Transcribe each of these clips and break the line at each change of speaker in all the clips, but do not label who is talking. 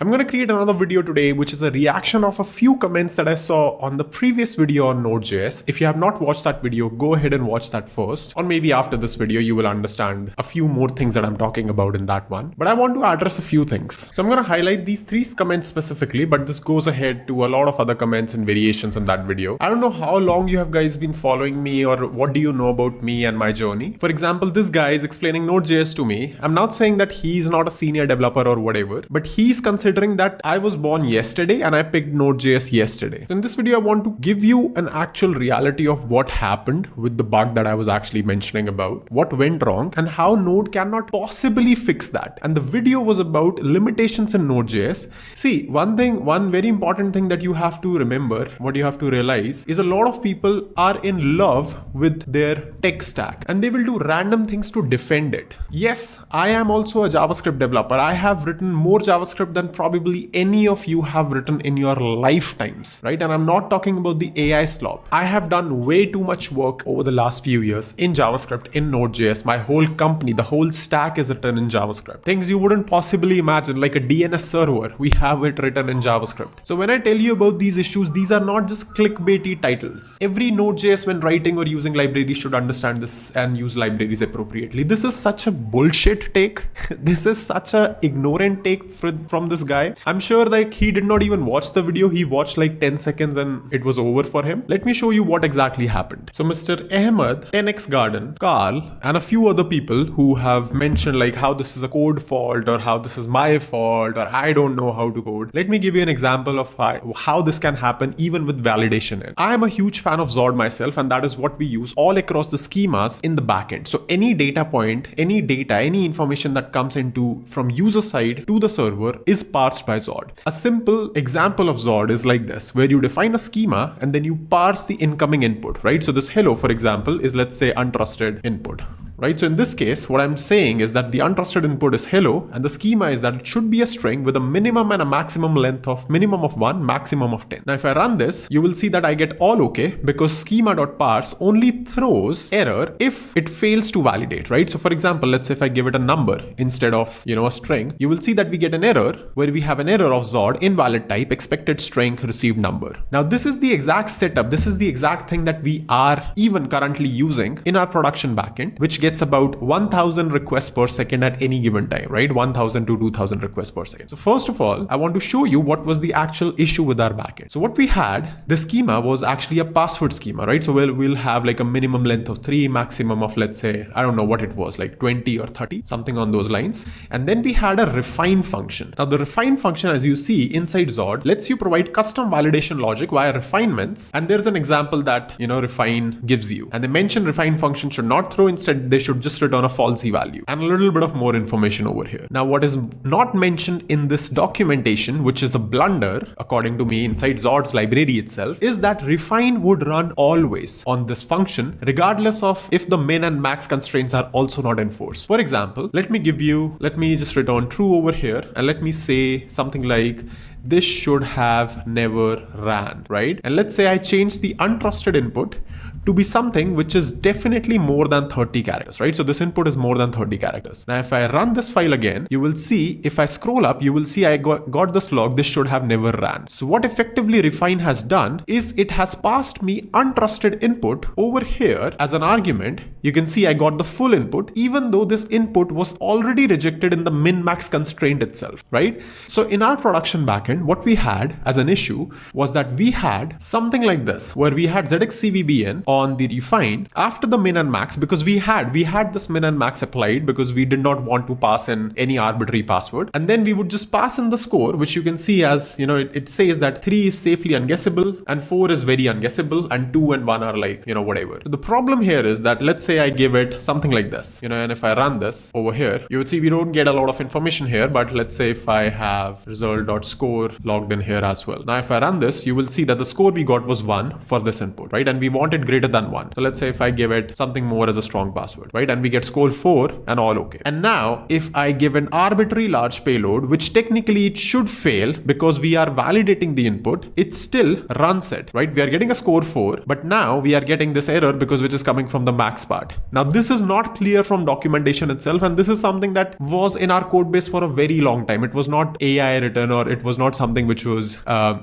I'm going to create another video today, which is a reaction of a few comments that I saw on the previous video on Node.js. If you have not watched that video, go ahead and watch that first. Or maybe after this video, you will understand a few more things that I'm talking about in that one. But I want to address a few things. So I'm going to highlight these three comments specifically, but this goes ahead to a lot of other comments and variations in that video. I don't know how long you have guys been following me or what do you know about me and my journey. For example, this guy is explaining Node.js to me. I'm not saying that he's not a senior developer or whatever, but he's considering that I was born yesterday and I picked Node.js yesterday. So in this video, I want to give you an actual reality of what happened with the bug that I was actually mentioning about, what went wrong, and how Node cannot possibly fix that. And the video was about limitations in Node.js. See, one very important thing that you have to remember, what you have to realize is a lot of people are in love with their tech stack and they will do random things to defend it. Yes, I am also a JavaScript developer. I have written more JavaScript than probably any of you have written in your lifetimes, right? And I'm not talking about the AI slop. I have done way too much work over the last few years in JavaScript, in Node.js. My whole company, the whole stack is written in JavaScript. Things you wouldn't possibly imagine, like a DNS server, we have it written in JavaScript. So when I tell you about these issues, these are not just clickbaity titles. Every Node.js when writing or using libraries should understand this and use libraries appropriately. This is such a bullshit take. This is such a ignorant take from this guy. I'm sure that he did not even watch the video. He watched like 10 seconds and it was over for him. Let me show you what exactly happened. So Mr. Ahmed, 10x Garden, Carl, and a few other people who have mentioned like how this is a code fault or how this is my fault or I don't know how to code. Let me give you an example of how this can happen even with validation. I am a huge fan of Zod myself, and that is what we use all across the schemas in the backend. So any data point, any data, any information that comes into from user side to the server is parsed by Zod. A simple example of Zod is like this, where you define a schema and then you parse the incoming input, right? So this hello, for example, is let's say untrusted input. Right? So in this case, what I'm saying is that the untrusted input is hello, and the schema is that it should be a string with a minimum and a maximum length of minimum of 1, maximum of 10. Now, if I run this, you will see that I get all okay because schema.parse only throws error if it fails to validate, right? So for example, let's say if I give it a number instead of, a string, you will see that we get an error where we have an error of Zod invalid type expected string received number. Now, this is the exact setup. This is the exact thing that we are even currently using in our production backend, which gets about 1000 requests per second at any given time, right? 1000 to 2000 requests per second. So first of all, I want to show you what was the actual issue with our backend. So what we had, the schema was actually a password schema, right? So we'll have like a minimum length of 3, maximum of, let's say, I don't know what it was, like 20 or 30, something on those lines. And then we had a refine function. Now the refine function, as you see inside Zod, lets you provide custom validation logic via refinements. And there's an example that, refine gives you. And they mention refine function should not throw, instead they should just return a falsy value, and a little bit of more information over here. Now, what is not mentioned in this documentation, which is a blunder, according to me, inside Zod's library itself, is that refine would run always on this function, regardless of if the min and max constraints are also not enforced. For example, let me just return true over here, and let me say something like, this should have never ran, right? And let's say I change the untrusted input to be something which is definitely more than 30 characters, right? So this input is more than 30 characters. Now, if I run this file again, you will see, if I scroll up, you will see I got this log, this should have never ran. So what effectively refine has done is it has passed me untrusted input over here as an argument. You can see I got the full input, even though this input was already rejected in the min-max constraint itself, right? So in our production backend, what we had as an issue was that we had something like this, where we had ZXCVBN on the refine after the min and max, because we had this min and max applied because we did not want to pass in any arbitrary password. And then we would just pass in the score, which you can see as, it says that 3 is safely unguessable and 4 is very unguessable and 2 and 1 are like, whatever. So the problem here is that let's say I give it something like this, and if I run this over here, you would see we don't get a lot of information here, but let's say if I have result.score logged in here as well. Now, if I run this, you will see that the score we got was 1 for this input, right? And we wanted greater greater than 1. So let's say if I give it something more as a strong password, right? And we get score 4 and all okay. And now if I give an arbitrary large payload, which technically it should fail because we are validating the input, it still runs it, right? We are getting a score 4, but now we are getting this error because which is coming from the max part. Now this is not clear from documentation itself, and this is something that was in our code base for a very long time. It was not AI written, or it was not something which was, I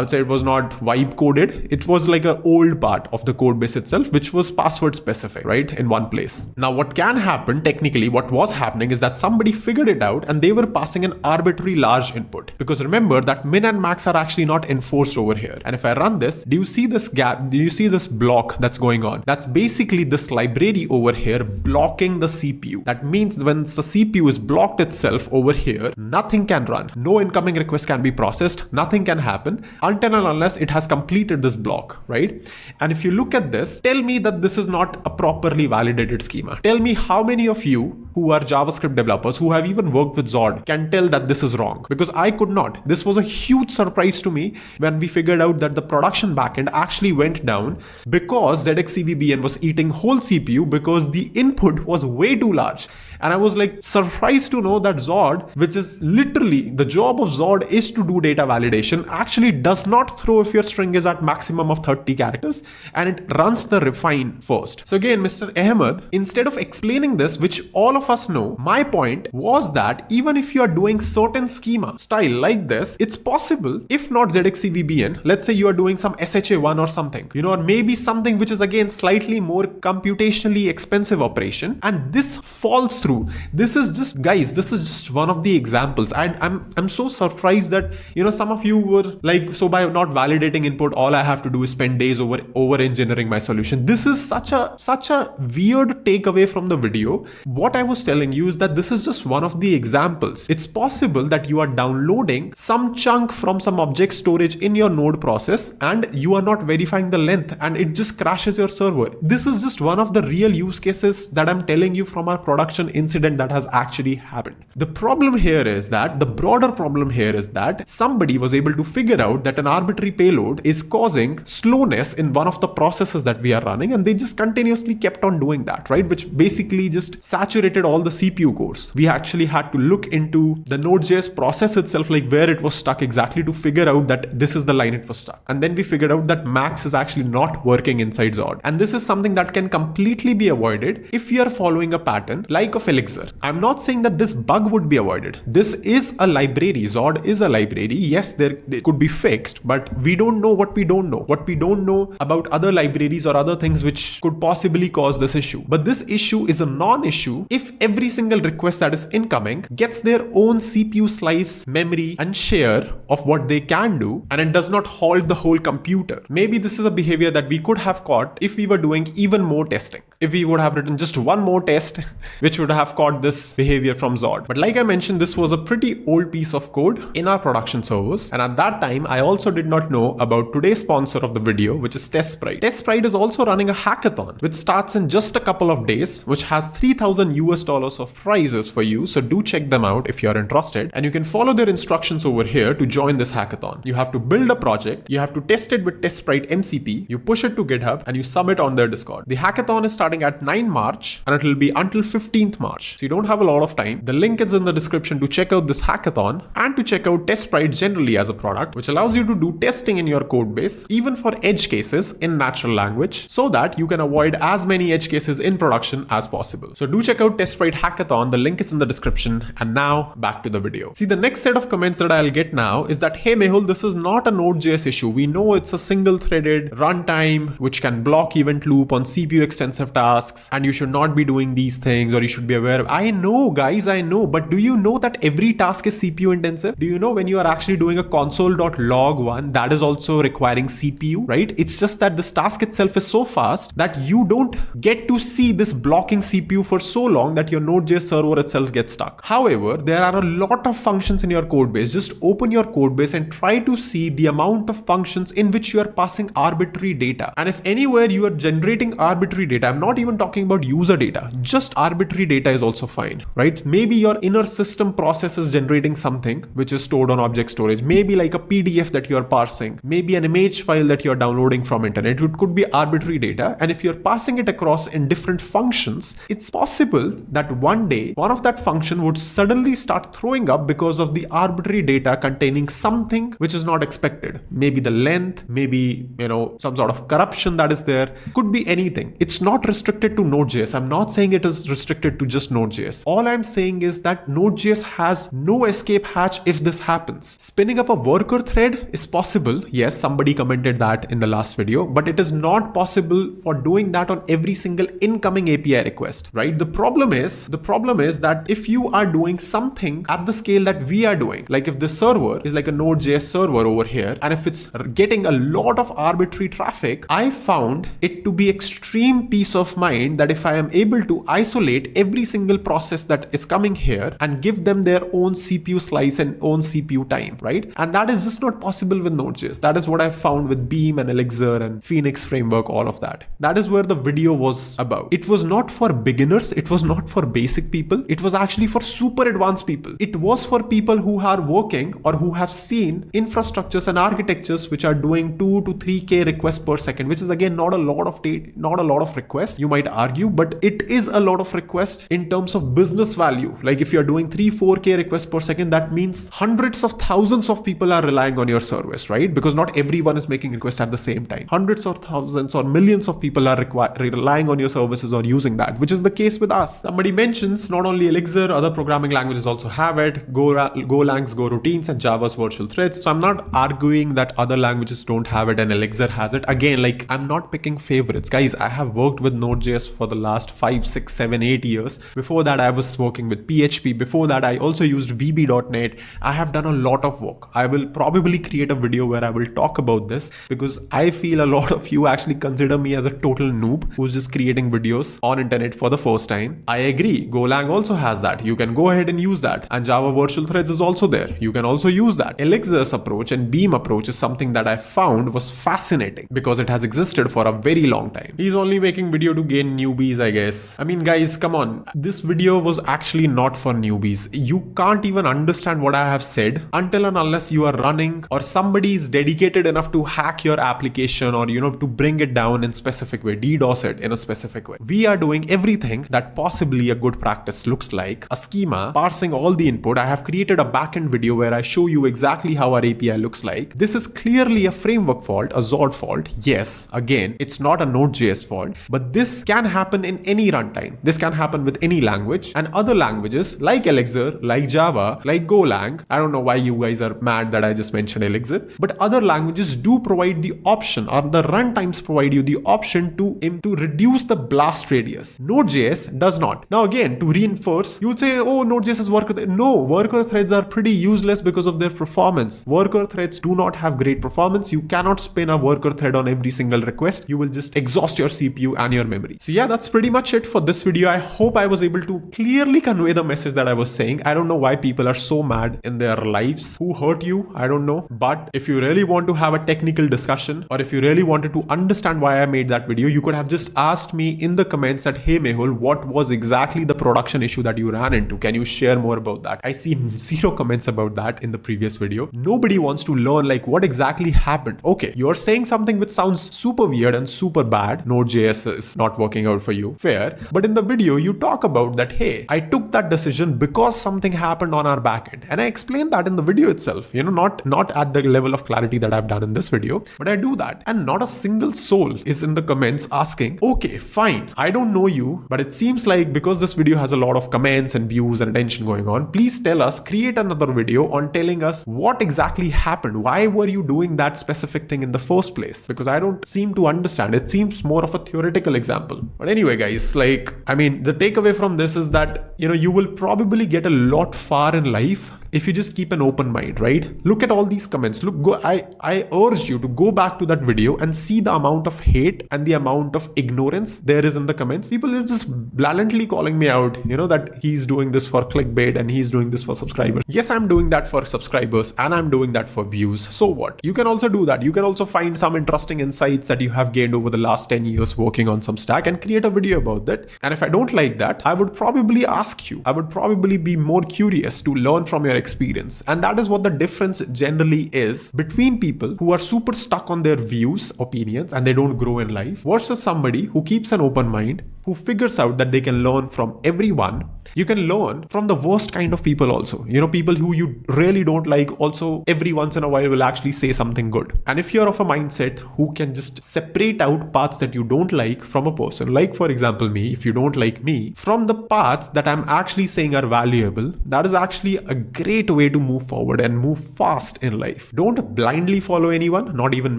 would say it was not vibe coded. It was like an old part of the code base itself, which was password specific, right? In one place. Now what can happen technically, what was happening is that somebody figured it out and they were passing an arbitrary large input, because remember that min and max are actually not enforced over here. And if I run this, do you see this gap? Do you see this block that's going on? That's basically this library over here blocking the CPU. That means when the CPU is blocked itself over here, nothing can run. No incoming request can be processed. Nothing can happen until and unless it has completed this block, right? And if you look at this, tell me that this is not a properly validated schema. Tell me how many of you who are JavaScript developers who have even worked with Zod can tell that this is wrong, because I could not. This was a huge surprise to me when we figured out that the production backend actually went down because ZXCVBN was eating whole CPU because the input was way too large. And I was like surprised to know that Zod, which is literally the job of Zod is to do data validation, actually does not throw if your string is at maximum of 30 characters, and it runs the refine first. So again, Mr. Ahmed, instead of explaining this, which all of us know, my point was that even if you are doing certain schema style like this, it's possible, if not ZXCVBN, let's say you are doing some SHA1 or something, or maybe something which is again slightly more computationally expensive operation, and this falls through. This is just, guys, this is just one of the examples. I'm so surprised that, some of you were like, so by not validating input, all I have to do is spend days over engineering my solution. This is such a weird takeaway from the video. What I was telling you is that this is just one of the examples. It's possible that you are downloading some chunk from some object storage in your node process and you are not verifying the length and it just crashes your server. This is just one of the real use cases that I'm telling you from our production incident that has actually happened. The problem here is that, the broader problem here is that somebody was able to figure out that an arbitrary payload is causing slowness in one of the processes that we are running, and they just continuously kept on doing that, right? Which basically just saturated all the CPU cores. We actually had to look into the Node.js process itself, like where it was stuck exactly, to figure out that this is the line it was stuck. And then we figured out that max is actually not working inside Zod. And this is something that can completely be avoided if you are following a pattern like of Elixir. I'm not saying that this bug would be avoided. This is a library. Zod is a library. Yes, it could be fixed, but we don't know what we don't know. What we don't know about other libraries or other things which could possibly cause this issue. But this issue is a non-issue if every single request that is incoming gets their own CPU slice, memory, and share of what they can do, and it does not halt the whole computer. Maybe this is a behavior that we could have caught if we were doing even more testing. If we would have written just one more test, which would have caught this behavior from Zod. But like I mentioned, this was a pretty old piece of code in our production servers. And at that time, I also did not know about today's sponsor of the video, which is TestSprite. TestSprite is also running a hackathon, which starts in just a couple of days, which has $3,000 of prizes for you. So do check them out if you're interested. And you can follow their instructions over here to join this hackathon. You have to build a project, you have to test it with TestSprite MCP, you push it to GitHub, and you submit on their Discord. The hackathon is starting at 9 March and it will be until 15th March. So you don't have a lot of time. The link is in the description to check out this hackathon and to check out TestSprite generally as a product, which allows you to do testing in your code base, even for edge cases in natural language, so that you can avoid as many edge cases in production as possible. So do check out TestSprite hackathon. The link is in the description. And now back to the video. See, the next set of comments that I'll get now is that, hey Mehul, this is not a Node.js issue. We know it's a single threaded runtime which can block event loop on CPU extensive tasks, and you should not be doing these things, or you should be aware of. I know, guys, I know, but do you know that every task is CPU intensive? Do you know when you are actually doing a console.log one, that is also requiring CPU, right? It's just that this task itself is so fast that you don't get to see this blocking CPU for so long that your Node.js server itself gets stuck. However, there are a lot of functions in your code base. Just open your code base and try to see the amount of functions in which you are passing arbitrary data. And if anywhere you are generating arbitrary data, I'm not even talking about user data, just arbitrary data is also fine, right? Maybe your inner system process is generating something which is stored on object storage, maybe like a PDF that you are parsing, maybe an image file that you are downloading from internet. It could could be arbitrary data, and if you're passing it across in different functions, it's possible that one day one of that function would suddenly start throwing up because of the arbitrary data containing something which is not expected. Maybe the length, maybe some sort of corruption that is there, could be anything. It's not restricted to Node.js. I'm not saying it is restricted to just Node.js. All I'm saying is that Node.js has no escape hatch if this happens. Spinning up a worker thread is possible. Yes, somebody commented that in the last video, but it is not possible for doing that on every single incoming API request, right? The problem is that if you are doing something at the scale that we are doing, like if the server is like a Node.js server over here, and if it's getting a lot of arbitrary traffic, I found it to be extreme peace of mind that if I am able to isolate every single process that is coming here and give them their own CPU slice and own CPU time, right? And that is just not possible with Node.js. That is what I found with Beam and Elixir and Phoenix framework, all of that. That is where the video was about. It was not for beginners. It was not for basic people. It was actually for super advanced people. It was for people who are working or who have seen infrastructures and architectures which are doing 2 to 3K requests per second, which is again not a lot of requests, you might argue, but it is a lot of requests in terms of business value. Like if you're doing 3-4K requests per second, that means hundreds of thousands of people are relying on your service, right? Because not everyone is making requests at the same time. Hundreds or thousands or millions of people are relying on your services or using that, which is the case with us. Somebody mentions not only Elixir, other programming languages also have it. Golang's Go routines and Java's virtual threads. So I'm not arguing that other languages don't have it and Elixir has it. Again, like I'm not picking favorites. Guys, I have worked with Node.js for the last 5, 6, 7, 8 years. Before that, I was working with PHP. Before that, I also used VB.NET. I have done a lot of work. I will probably create a video where I will talk about this because I feel a lot of you actually consider me as a total noob who's just creating videos on internet for the first time. I agree. Golang also has that. You can go ahead and use that. And Java virtual threads is also there. You can also use that. Elixir's approach and Beam approach is something that I found was fascinating because it has existed for a very long time. He's only making video to gain newbies, I guess. I mean, guys, come on. This video was actually not for newbies. You can't even understand what I have said until and unless you are running or somebody is dedicated enough to hack your application or, to bring it down in specific way, DDoS it in a specific way. We are doing everything that possibly a good practice looks like. A schema, parsing all the input. I have created a backend video where I show you exactly how our API looks like. This is clearly a framework fault, a Zod fault. Yes, again, it's not a Node.js fault, but this can happen in any runtime. This can happen with any language, and other languages like Elixir, like Java, like Golang. I don't know why you guys are mad that I just mentioned Elixir, but other languages do provide the option, or the runtimes provide you the option to reduce the blast radius. Node.js does not. Now again, to reinforce, you would say, oh, Node.js is worker threads. No, worker threads are pretty useless because of their performance. Worker threads do not have great performance. You cannot spin a worker thread on every single request. You will just exhaust your CPU and your memory. So yeah, that's pretty much it for this video. I hope I was able to clearly convey the message that I was saying. I don't know why people are so mad in their lives. Who hurt you? I don't know. But if you really want to have a technical discussion, or if you really wanted to understand why I made that video, you could have just asked me in the comments that, hey Mehul, what was exactly the production issue that you ran into? Can you share more about that? I see 0 comments about that in the previous video. Nobody wants to learn like what exactly happened. Okay, you're saying something which sounds super weird and super bad. Node.js is not working out for you. Fair. But in the video, you talk about that, hey, I took that decision because something happened on our backend. And I explained that in the video itself, not at the level of clarity that I've done in this video, but I do that. And not a single soul is in the comments asking, okay, fine, I don't know you, but it seems like because this video has a lot of comments and views and attention going on, please tell us, create another video on telling us what exactly happened. Why were you doing that specific thing in the first place? Because I don't seem to understand. It seems more of a theoretical example. But anyway, guys, the takeaway from this is that, you will probably get a lot far in life if you just keep an open mind, right? Look at all these comments. I urge you to go back to that video and see the amount of hate and the amount of ignorance there is in the comments. People are just blatantly calling me out, that he's doing this for clickbait and he's doing this for subscribers. Yes, I'm doing that for subscribers and I'm doing that for views. So what? You can also do that. You can also find some interesting insights that you have gained over the last 10 years working on some stack and create a video about that. And if I don't like that, I would probably ask you. I would probably be more curious to learn from your experience. And that is what the difference generally is between people who are super stuck on their views, opinions, and they don't grow in life versus somebody who keeps an open mind, who figures out that they can learn from everyone. You can learn from the worst kind of people also. People who you really don't like also every once in a while will actually say something good. And if you're of a mindset who can just separate out parts that you don't like from a person, like for example me, if you don't like me, from the parts that I'm actually saying are valuable, that is actually a great way to move forward and move fast in life. Don't blindly follow anyone, not even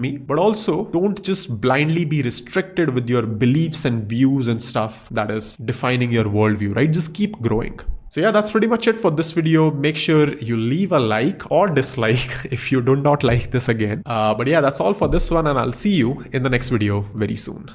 me, but also don't just blindly be restricted with your beliefs and views and stuff that is defining your worldview, right? Just keep growing. So yeah, that's pretty much it for this video. Make sure you leave a like or dislike if you do not like this again. But yeah, that's all for this one, and I'll see you in the next video very soon.